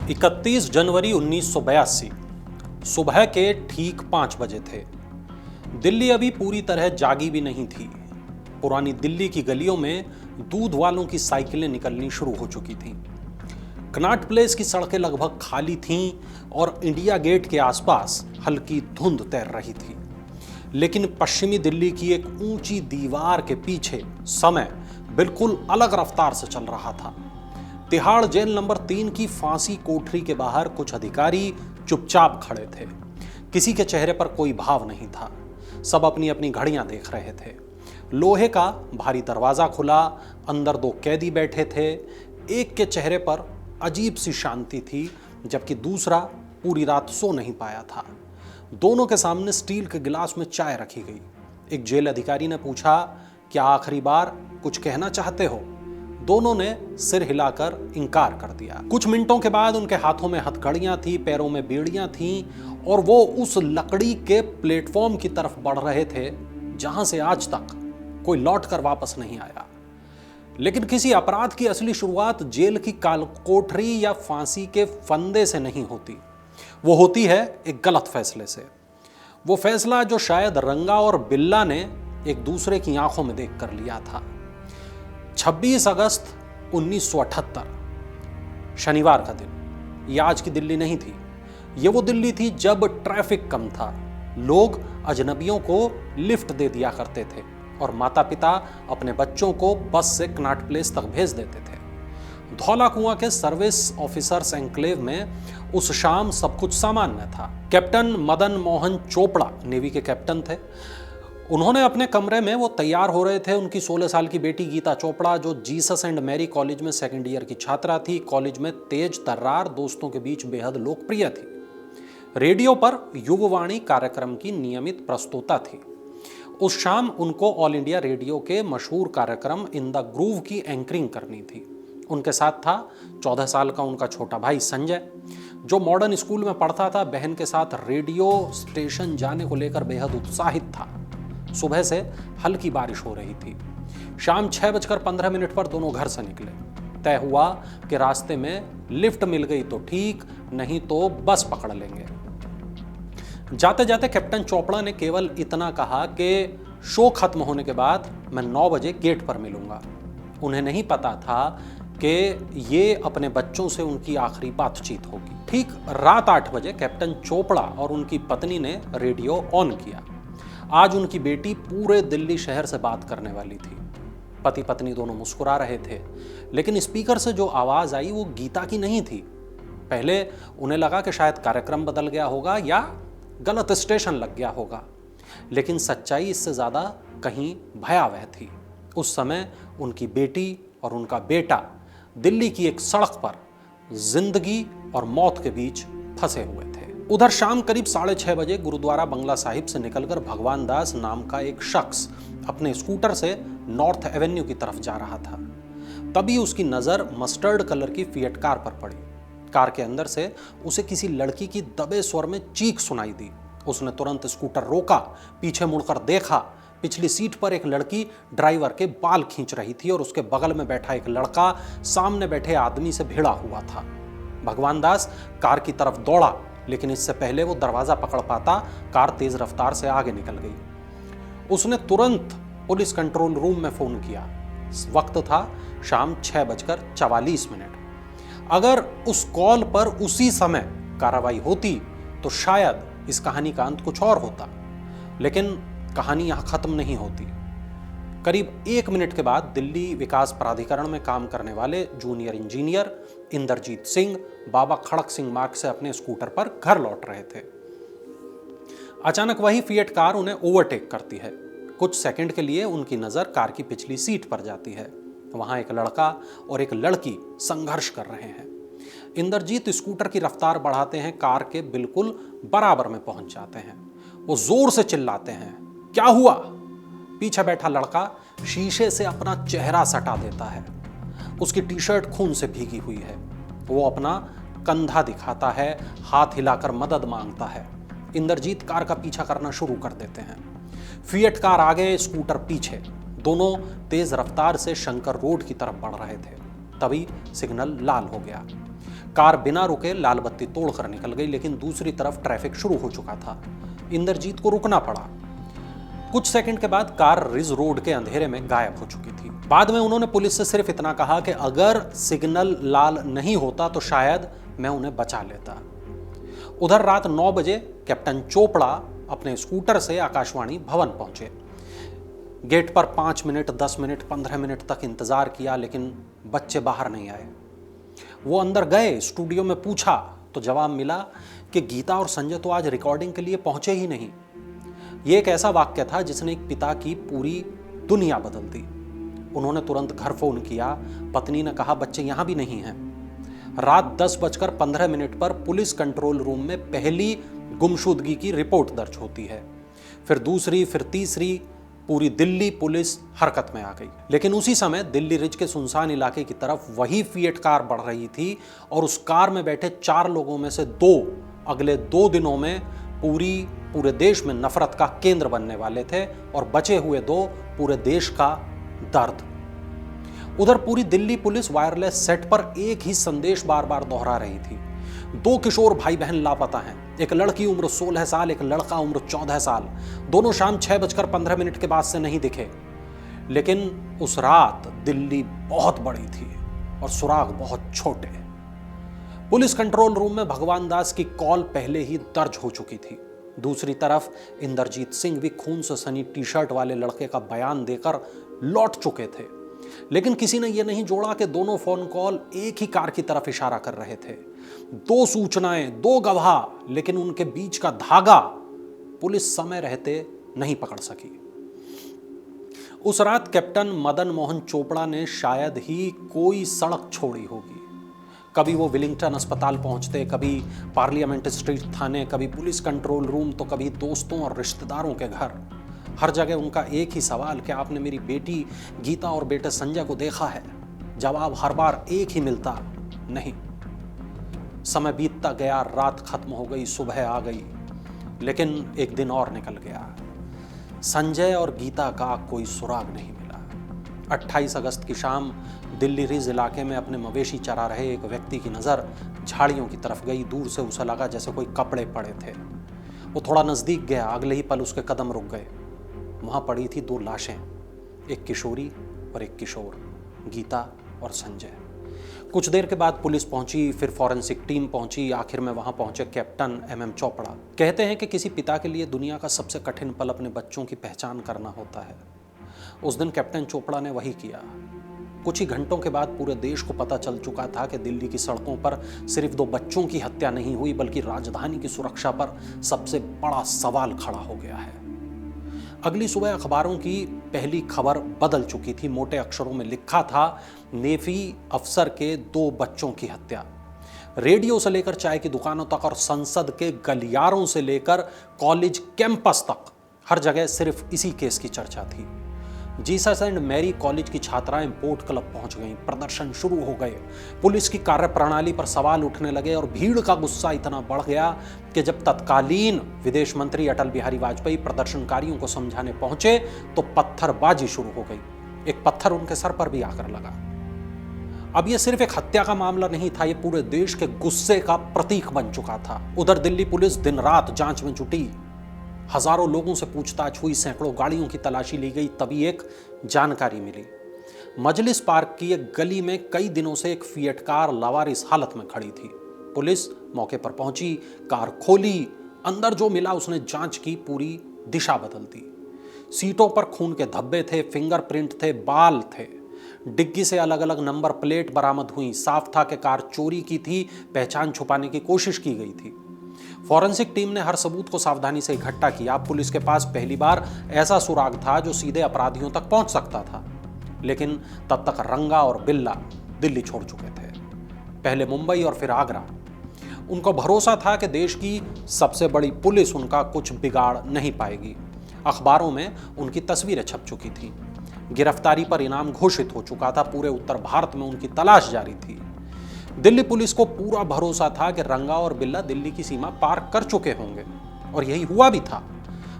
31 जनवरी 1982 सुबह के ठीक 5 बजे थे। दिल्ली अभी पूरी तरह जागी भी नहीं थी। पुरानी दिल्ली की गलियों में दूध वालों की साइकिलें निकलनी शुरू हो चुकी थीं। कनॉट प्लेस की सड़कें लगभग खाली थीं और इंडिया गेट के आसपास हल्की धुंध तैर रही थी। लेकिन पश्चिमी दिल्ली की एक ऊंची दीवार के पीछे समय बिल्कुल अलग रफ्तार से चल रहा था। तिहाड़ जेल नंबर 3 की फांसी कोठरी के बाहर कुछ अधिकारी चुपचाप खड़े थे। किसी के चेहरे पर कोई भाव नहीं था। सब अपनी अपनी घड़ियां देख रहे थे। लोहे का भारी दरवाजा खुला, अंदर 2 कैदी बैठे थे। एक के चेहरे पर अजीब सी शांति थी, जबकि दूसरा पूरी रात सो नहीं पाया था। दोनों के सामने स्टील के गिलास में चाय रखी गई। एक जेल अधिकारी ने पूछा, क्या आखिरी बार कुछ कहना चाहते हो? दोनों ने सिर हिलाकर इनकार कर दिया। कुछ मिनटों के बाद उनके हाथों में हथकड़ियां थी, पैरों में बेड़ियां थीं और वो उस लकड़ी के प्लेटफॉर्म की तरफ बढ़ रहे थे जहां से आज तक कोई लौटकर वापस नहीं आया। लेकिन किसी अपराध की असली शुरुआत जेल की कोठरी या फांसी के फंदे से नहीं होती। वो होती है एक गलत फैसले से। वो फैसला जो शायद रंगा और बिल्ला ने एक दूसरे की आंखों में देख कर लिया था। 26 अगस्त 1978 शनिवार का दिन। यह आज की दिल्ली नहीं थी। यह वो दिल्ली थी जब ट्रैफिक कम था, लोग अजनबियों को लिफ्ट दे दिया करते थे और माता पिता अपने बच्चों को बस से कनॉट प्लेस तक भेज देते थे। धौला कुआं के सर्विस ऑफिसर्स एन्क्लेव में उस शाम सब कुछ सामान्य था। कैप्टन मदन मोहन चोपड़ा नेवी के कैप्टन थे। उन्होंने अपने कमरे में वो तैयार हो रहे थे। उनकी 16 साल की बेटी गीता चोपड़ा, जो जीसस एंड मैरी कॉलेज में 2nd ईयर की छात्रा थी, कॉलेज में तेज तर्रार, दोस्तों के बीच बेहद लोकप्रिय थी। रेडियो पर युववाणी कार्यक्रम की नियमित प्रस्तुता थी। उस शाम उनको ऑल इंडिया रेडियो के मशहूर कार्यक्रम इन द ग्रूव की एंकरिंग करनी थी। उनके साथ था 14 साल का उनका छोटा भाई संजय, जो मॉडर्न स्कूल में पढ़ता था। बहन के साथ रेडियो स्टेशन जाने को लेकर बेहद उत्साहित था। सुबह से हल्की बारिश हो रही थी। शाम 6:15 पर दोनों घर से निकले। तय हुआ कि रास्ते में लिफ्ट मिल गई तो ठीक, नहीं तो बस पकड़ लेंगे। जाते जाते कैप्टन चोपड़ा ने केवल इतना कहा कि शो खत्म होने के बाद मैं 9 बजे गेट पर मिलूंगा। उन्हें नहीं पता था कि ये अपने बच्चों से उनकी आखिरी बातचीत होगी। ठीक रात 8 बजे कैप्टन चोपड़ा और उनकी पत्नी ने रेडियो ऑन किया। आज उनकी बेटी पूरे दिल्ली शहर से बात करने वाली थी। पति पत्नी दोनों मुस्कुरा रहे थे, लेकिन स्पीकर से जो आवाज आई वो गीता की नहीं थी। पहले उन्हें लगा कि शायद कार्यक्रम बदल गया होगा या गलत स्टेशन लग गया होगा, लेकिन सच्चाई इससे ज्यादा कहीं भयावह थी। उस समय उनकी बेटी और उनका बेटा दिल्ली की एक सड़क पर जिंदगी और मौत के बीच फंसे हुए थे। उधर शाम करीब 6:30 बजे गुरुद्वारा बंगला साहिब से निकलकर भगवान दास नाम का एक शख्स अपने स्कूटर से नॉर्थ एवेन्यू की तरफ जा रहा था। तभी उसकी नजर मस्टर्ड कलर की फिएट कार पर पड़ी। कार के अंदर से उसे किसी लड़की की दबे स्वर में चीख सुनाई दी। उसने तुरंत स्कूटर रोका, पीछे मुड़कर देखा। पिछली सीट पर एक लड़की ड्राइवर के बाल खींच रही थी और उसके बगल में बैठा एक लड़का सामने बैठे आदमी से भिड़ा हुआ था। भगवान दास कार की तरफ दौड़ा, लेकिन इससे पहले वो दरवाजा पकड़ पाता, कार तेज रफ्तार से आगे निकल गई। उसने तुरंत पुलिस कंट्रोल रूम में फोन किया। वक्त था शाम 6:44। अगर उस कॉल पर उसी समय कार्रवाई होती तो शायद इस कहानी का अंत कुछ और होता, लेकिन कहानी यहां खत्म नहीं होती। करीब 1 मिनट के बाद दिल्ली विकास प्राधिकरण में काम करने वाले जूनियर इंजीनियर इंद्रजीत सिंह बाबा खड़क सिंह मार्ग से अपने स्कूटर पर घर लौट रहे थे। अचानक वही फिएट कार उन्हें ओवरटेक करती है। कुछ सेकंड के लिए उनकी नजर कार की पिछली सीट पर जाती है। वहां एक लड़का और एक लड़की संघर्ष कर रहे हैं। इंद्रजीत स्कूटर की रफ्तार बढ़ाते हैं, कार के बिल्कुल बराबर में पहुंच जाते हैं। वो जोर से चिल्लाते हैं, क्या हुआ? पीछे बैठा लड़का शीशे से अपना चेहरा सटा देता है। उसकी टी शर्ट खून से भीगी हुई है। वो अपना कंधा दिखाता है, हाथ हिलाकर मदद मांगता है। इंद्रजीत कार का पीछा करना शुरू कर देते हैं। फिएट कार आगे, स्कूटर पीछे। दोनों तेज रफ्तार से शंकर रोड की तरफ बढ़ रहे थे। तभी सिग्नल लाल हो गया। कार बिना रुके लाल बत्ती तोड़कर निकल गई, लेकिन दूसरी तरफ ट्रैफिक शुरू हो चुका था। इंद्रजीत को रुकना पड़ा। कुछ सेकंड के बाद कार रिज रोड के अंधेरे में गायब हो चुकी थी। बाद में उन्होंने पुलिस से सिर्फ इतना कहा कि अगर सिग्नल लाल नहीं होता तो शायद मैं उन्हें बचा लेता। उधर रात 9 बजे कैप्टन चोपड़ा अपने स्कूटर से आकाशवाणी भवन पहुंचे। गेट पर 5 मिनट, 10 मिनट, 15 मिनट तक इंतजार किया, लेकिन बच्चे बाहर नहीं आए। वो अंदर गए, स्टूडियो में पूछा तो जवाब मिला कि गीता और संजय तो आज रिकॉर्डिंग के लिए पहुंचे ही नहीं। ये एक ऐसा वाक्य था जिसने एक पिता की पूरी दुनिया बदल दी। उन्होंने तुरंत घर फोन किया। पत्नी ने कहा बच्चे यहां भी नहीं हैं। रात 10:15 पर पुलिस कंट्रोल रूम में पहली गुमशुदगी की रिपोर्ट दर्ज होती है, फिर दूसरी, फिर तीसरी। पूरी दिल्ली पुलिस हरकत में आ गई। लेकिन उसी समय दिल्ली रिज के सुनसान इलाके की तरफ वही फिएट कार बढ़ रही थी और उस कार में बैठे 4 लोगों में से 2 अगले 2 दिनों में पूरे देश में नफरत का केंद्र बनने वाले थे, और बचे हुए 2 पूरे देश का दर्द। उधर पूरी दिल्ली पुलिस वायरलेस सेट पर एक ही संदेश बार बार दोहरा रही थी। 2 किशोर भाई बहन लापता हैं। एक लड़की उम्र 16 साल, एक लड़का उम्र 14 साल। दोनों शाम 6:15 के बाद से नहीं दिखे। लेकिन उस रात दिल्ली बहुत बड़ी थी और सुराग बहुत छोटे। पुलिस कंट्रोल रूम में भगवान दास की कॉल पहले ही दर्ज हो चुकी थी। दूसरी तरफ इंद्रजीत सिंह भी खून से सनी टी-शर्ट वाले लड़के का बयान देकर लौट चुके थे। लेकिन किसी ने यह नहीं जोड़ा कि दोनों फोन कॉल एक ही कार की तरफ इशारा कर रहे थे। 2 सूचनाएं, 2 गवाह, लेकिन उनके बीच का धागा पुलिस समय रहते नहीं पकड़ सकी। उस रात कैप्टन मदन मोहन चोपड़ा ने शायद ही कोई सड़क छोड़ी होगी। कभी वो विलिंगटन अस्पताल पहुंचते, कभी पार्लियामेंट स्ट्रीट थाने, कभी पुलिस कंट्रोल रूम, तो कभी दोस्तों और रिश्तेदारों के घर। हर जगह उनका एक ही सवाल कि आपने मेरी बेटी गीता और बेटे संजय को देखा है? जवाब हर बार एक ही मिलता, नहीं। समय बीतता गया, रात खत्म हो गई, सुबह आ गई, लेकिन एक दिन और निकल गया। संजय और गीता का कोई सुराग नहीं मिला। 28 अगस्त की शाम दिल्ली रिज इलाके में अपने मवेशी चरा रहे एक व्यक्ति की नज़र झाड़ियों की तरफ गई। दूर से उसे लगा जैसे कोई कपड़े पड़े थे। वो थोड़ा नज़दीक गया, अगले ही पल उसके कदम रुक गए। वहाँ पड़ी थी 2 लाशें, एक किशोरी और एक किशोर, गीता और संजय। कुछ देर के बाद पुलिस पहुंची, फिर फॉरेंसिक टीम पहुंची, आखिर में वहां पहुंचे कैप्टन MM चोपड़ा। कहते हैं कि किसी पिता के लिए दुनिया का सबसे कठिन पल अपने बच्चों की पहचान करना होता है। उस दिन कैप्टन चोपड़ा ने वही किया। कुछ ही घंटों के बाद पूरे देश को पता चल चुका था कि दिल्ली की सड़कों पर सिर्फ 2 बच्चों की हत्या नहीं हुई, बल्कि राजधानी की सुरक्षा पर सबसे बड़ा सवाल खड़ा हो गया है। अगली सुबह अखबारों की पहली खबर बदल चुकी थी। मोटे अक्षरों में लिखा था, नेवी अफसर के 2 बच्चों की हत्या। रेडियो से लेकर चाय की दुकानों तक और संसद के गलियारों से लेकर कॉलेज कैंपस तक हर जगह सिर्फ इसी केस की चर्चा थी। जीसस एंड मैरी कॉलेज की छात्राएं बोट क्लब पहुंच गईं। प्रदर्शन शुरू हो गए। पुलिस की कार्यप्रणाली पर सवाल उठने लगे और भीड़ का गुस्सा इतना बढ़ गया कि जब तत्कालीन विदेश मंत्री अटल बिहारी वाजपेयी प्रदर्शनकारियों को समझाने पहुंचे तो पत्थरबाजी शुरू हो गई। एक पत्थर उनके सर पर भी आकर लगा। अब यह सिर्फ एक हत्या का मामला नहीं था, यह पूरे देश के गुस्से का प्रतीक बन चुका था। उधर दिल्ली पुलिस दिन रात जांच में जुटी। हजारों लोगों से पूछताछ हुई, सैकड़ों गाड़ियों की तलाशी ली गई। तभी एक जानकारी मिली। मजलिस पार्क की एक गली में कई दिनों से एक फिएट कार लावारिस हालत में खड़ी थी। पुलिस मौके पर पहुंची, कार खोली। अंदर जो मिला उसने जांच की पूरी दिशा बदल दी। सीटों पर खून के धब्बे थे, फिंगरप्रिंट थे, बाल थे। डिग्गी से अलग अलग नंबर प्लेट बरामद हुई। साफ था कि कार चोरी की थी, पहचान छुपाने की कोशिश की गई थी। फॉरेंसिक टीम ने हर सबूत को सावधानी से इकट्ठा किया। पुलिस के पास पहली बार ऐसा सुराग था जो सीधे अपराधियों तक पहुंच सकता था। लेकिन तब तक रंगा और बिल्ला दिल्ली छोड़ चुके थे, पहले मुंबई और फिर आगरा। उनको भरोसा था कि देश की सबसे बड़ी पुलिस उनका कुछ बिगाड़ नहीं पाएगी। अखबारों में उनकी तस्वीरें छप चुकी थी। गिरफ्तारी पर इनाम घोषित हो चुका था। पूरे उत्तर भारत में उनकी तलाश जारी थी। दिल्ली पुलिस को पूरा भरोसा था कि रंगा और बिल्ला दिल्ली की सीमा पार कर चुके होंगे, और यही हुआ भी था।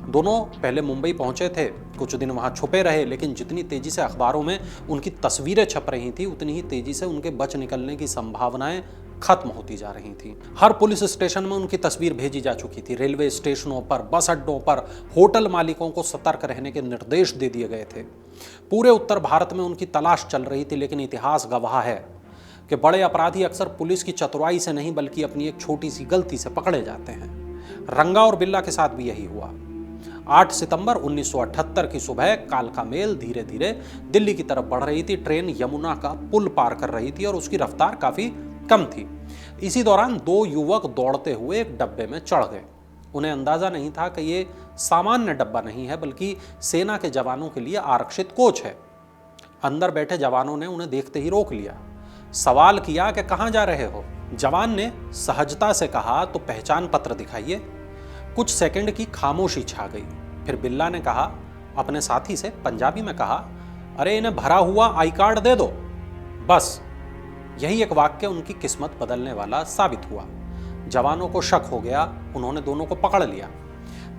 दोनों पहले मुंबई पहुंचे थे, कुछ दिन वहां छुपे रहे, लेकिन जितनी तेजी से अखबारों में उनकी तस्वीरें छप रही थी, उतनी ही तेजी से उनके बच निकलने की संभावनाएं खत्म होती जा रही थी। हर पुलिस स्टेशन में उनकी तस्वीर भेजी जा चुकी थी। रेलवे स्टेशनों पर, बस अड्डों पर होटल मालिकों को सतर्क रहने के निर्देश दे दिए गए थे। पूरे उत्तर भारत में उनकी तलाश चल रही थी, लेकिन इतिहास गवाह है कि बड़े अपराधी अक्सर पुलिस की चतुराई से नहीं बल्कि अपनी एक छोटी सी गलती से पकड़े जाते हैं। रंगा और बिल्ला के साथ भी यही हुआ। 8 सितंबर 1978 की सुबह कालका मेल धीरे धीरे दिल्ली की तरफ बढ़ रही थी। ट्रेन यमुना का पुल पार कर रही थी और उसकी रफ्तार काफी कम थी। इसी दौरान 2 युवक दौड़ते हुए एक डब्बे में चढ़ गए। उन्हें अंदाजा नहीं था कि ये सामान्य डब्बा नहीं है बल्कि सेना के जवानों के लिए आरक्षित कोच है। अंदर बैठे जवानों ने उन्हें देखते ही रोक लिया। सवाल किया कि कहां जा रहे हो? जवान ने सहजता से कहा, तो पहचान पत्र दिखाइए। कुछ सेकंड की खामोशी छा गई। फिर बिल्ला ने कहा, अपने साथी से पंजाबी में कहा, अरे इन्हें भरा हुआ आई कार्ड दे दो। बस यही एक वाक्य उनकी किस्मत बदलने वाला साबित हुआ। जवानों को शक हो गया। उन्होंने दोनों को पकड़ लिया।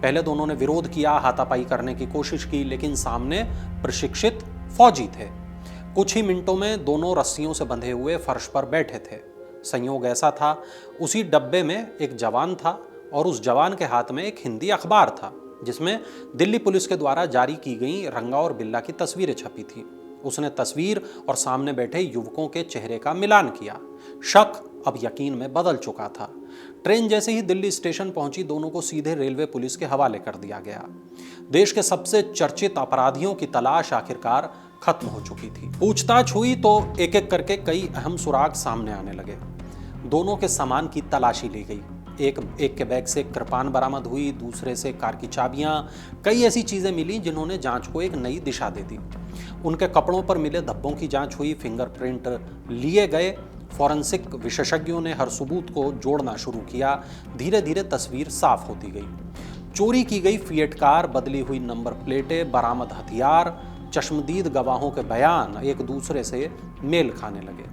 पहले दोनों ने विरोध किया, हाथापाई करने की कोशिश की, लेकिन सामने प्रशिक्षित फौजी थे। कुछ ही मिनटों में दोनों रस्सियों से बंधे हुए फर्श पर बैठे थे। संयोग ऐसा था, उसी डब्बे में एक जवान था और उस जवान के हाथ में एक हिंदी अखबार था जिसमें दिल्ली पुलिस के द्वारा जारी की गई रंगा और बिल्ला की तस्वीरें छपी थी। उसने तस्वीर और सामने बैठे युवकों के चेहरे का मिलान किया। शक अब यकीन में बदल चुका था। ट्रेन जैसे ही दिल्ली स्टेशन पहुंची, दोनों को सीधे रेलवे पुलिस के हवाले कर दिया गया। देश के सबसे चर्चित अपराधियों की तलाश आखिरकार खत्म हो चुकी थी। पूछताछ हुई तो एक एक करके कई अहम सुराग सामने आने लगे। दोनों के सामान की तलाशी ली गई। एक के बैग से कृपान बरामद हुई, दूसरे से कार की चाबियां, कई ऐसी चीजें मिली जिन्होंने जांच को एक नई दिशा दे दी। उनके कपड़ों पर मिले धब्बों की जांच हुई, फिंगरप्रिंट लिए गए। फॉरेंसिक विशेषज्ञों ने हर सबूत को जोड़ना शुरू किया। धीरे धीरे तस्वीर साफ होती गई। चोरी की गई फिएट कार, बदली हुई नंबर प्लेटें, बरामद हथियार, चश्मदीद गवाहों के बयान एक दूसरे से मेल खाने लगे।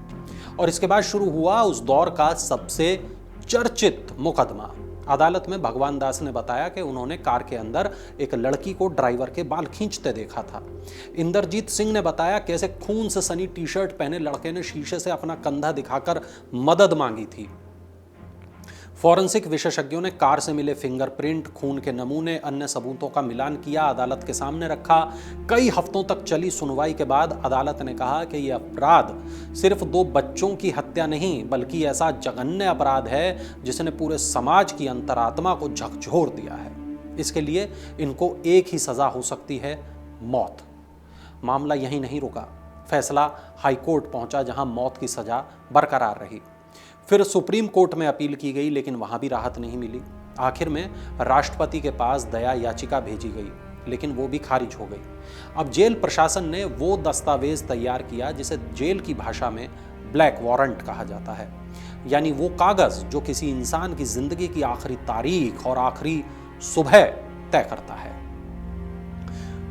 और इसके बाद शुरू हुआ उस दौर का सबसे चर्चित मुकदमा। अदालत में भगवान दास ने बताया कि उन्होंने कार के अंदर एक लड़की को ड्राइवर के बाल खींचते देखा था। इंद्रजीत सिंह ने बताया कैसे खून से सनी टी शर्ट पहने लड़के ने शीशे से अपना कंधा दिखाकर मदद मांगी थी। फॉरेंसिक विशेषज्ञों ने कार से मिले फिंगरप्रिंट, खून के नमूने, अन्य सबूतों का मिलान किया, अदालत के सामने रखा। कई हफ्तों तक चली सुनवाई के बाद अदालत ने कहा कि यह अपराध सिर्फ 2 बच्चों की हत्या नहीं बल्कि ऐसा जघन्य अपराध है जिसने पूरे समाज की अंतरात्मा को झकझोर दिया है। इसके लिए इनको एक ही सजा हो सकती है, मौत। मामला यहीं नहीं रुका। फैसला हाईकोर्ट पहुंचा जहां मौत की सजा बरकरार रही। फिर सुप्रीम कोर्ट में अपील की गई लेकिन वहां भी राहत नहीं मिली। आखिर में राष्ट्रपति के पास दया याचिका भेजी गई लेकिन वो भी खारिज हो गई। अब जेल प्रशासन ने वो दस्तावेज तैयार किया जिसे जेल की भाषा में ब्लैक वारंट कहा जाता है, यानी वो कागज जो किसी इंसान की जिंदगी की आखिरी तारीख और आखिरी सुबह तय करता है।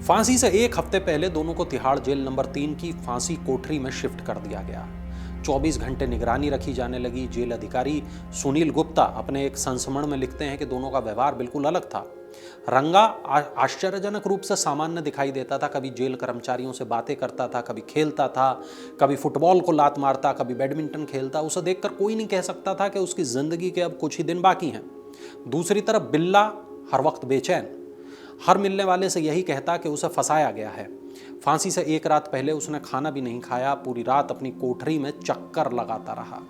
फांसी से 1 हफ्ते पहले दोनों को तिहाड़ जेल नंबर 3 की फांसी कोठरी में शिफ्ट कर दिया गया। 24 घंटे निगरानी रखी जाने लगी। जेल अधिकारी सुनील गुप्ता अपने एक संस्मरण में लिखते हैं कि दोनों का व्यवहार बिल्कुल अलग था। रंगा आश्चर्यजनक रूप से सामान्य दिखाई देता था। कभी जेल कर्मचारियों से बातें करता था, कभी खेलता था, कभी फुटबॉल को लात मारता, कभी बैडमिंटन खेलता। उसे देखकर कोई नहीं कह सकता था कि उसकी जिंदगी के अब कुछ ही दिन बाकी हैं। दूसरी तरफ बिल्ला हर वक्त बेचैन, हर मिलने वाले से यही कहता कि उसे फंसाया गया है। फांसी से 1 रात पहले उसने खाना भी नहीं खाया। पूरी रात अपनी कोठरी में चक्कर लगाता रहा।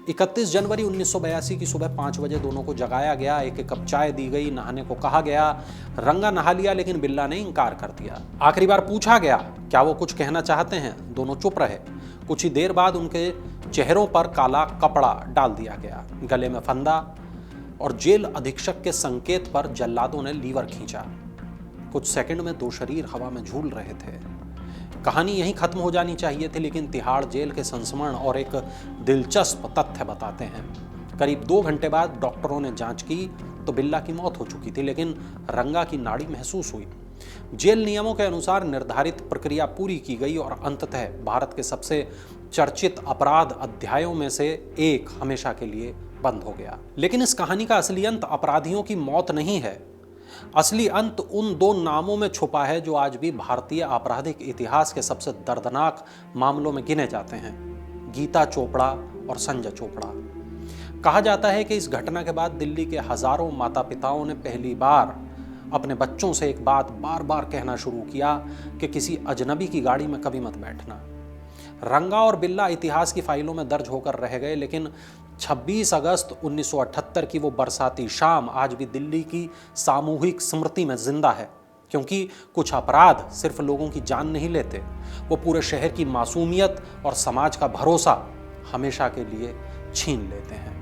31 जनवरी 1982 की सुबह 5 बजे दोनों को जगाया गया। एक कप चाय दी गई, नहाने को कहा गया। रंगा नहा लिया लेकिन बिल्ला ने इनकार कर दिया। आखिरी बार पूछा गया क्या वो कुछ कहना चाहते हैं। दोनों चुप रहे। कुछ ही देर बाद उनके चेहरों पर काला कपड़ा डाल दिया गया, गले में फंदा, और जेल अधीक्षक के संकेत पर जल्लादों ने लीवर खींचा। कुछ सेकंड में 2 शरीर हवा में झूल रहे थे। कहानी यहीं खत्म हो जानी चाहिए थी, लेकिन तिहाड़ जेल के संस्मरण और एक दिलचस्प तथ्य बताते हैं। करीब 2 घंटे बाद डॉक्टरों ने जांच की तो बिल्ला की मौत हो चुकी थी, लेकिन रंगा की नाड़ी महसूस हुई। जेल नियमों के अनुसार निर्धारित प्रक्रिया पूरी की गई और अंततः भारत के सबसे चर्चित अपराध अध्यायों में से एक हमेशा के लिए बंद हो गया। लेकिन इस कहानी का असली अंत अपराधियों की मौत नहीं है। असली अंत उन 2 नामों में छुपा है जो आज भी भारतीय आपराधिक इतिहास के सबसे दर्दनाक मामलों में गिने जाते हैं, गीता चोपड़ा और संजय चोपड़ा। कहा जाता है कि इस घटना के बाद दिल्ली के हजारों माता पिताओं ने पहली बार अपने बच्चों से एक बात बार बार कहना शुरू किया कि किसी अजनबी की गाड़ी में कभी मत बैठना। रंगा और बिल्ला इतिहास की फाइलों में दर्ज होकर रह गए, लेकिन 26 अगस्त 1978 की वो बरसाती शाम आज भी दिल्ली की सामूहिक स्मृति में जिंदा है, क्योंकि कुछ अपराध सिर्फ लोगों की जान नहीं लेते, वो पूरे शहर की मासूमियत और समाज का भरोसा हमेशा के लिए छीन लेते हैं।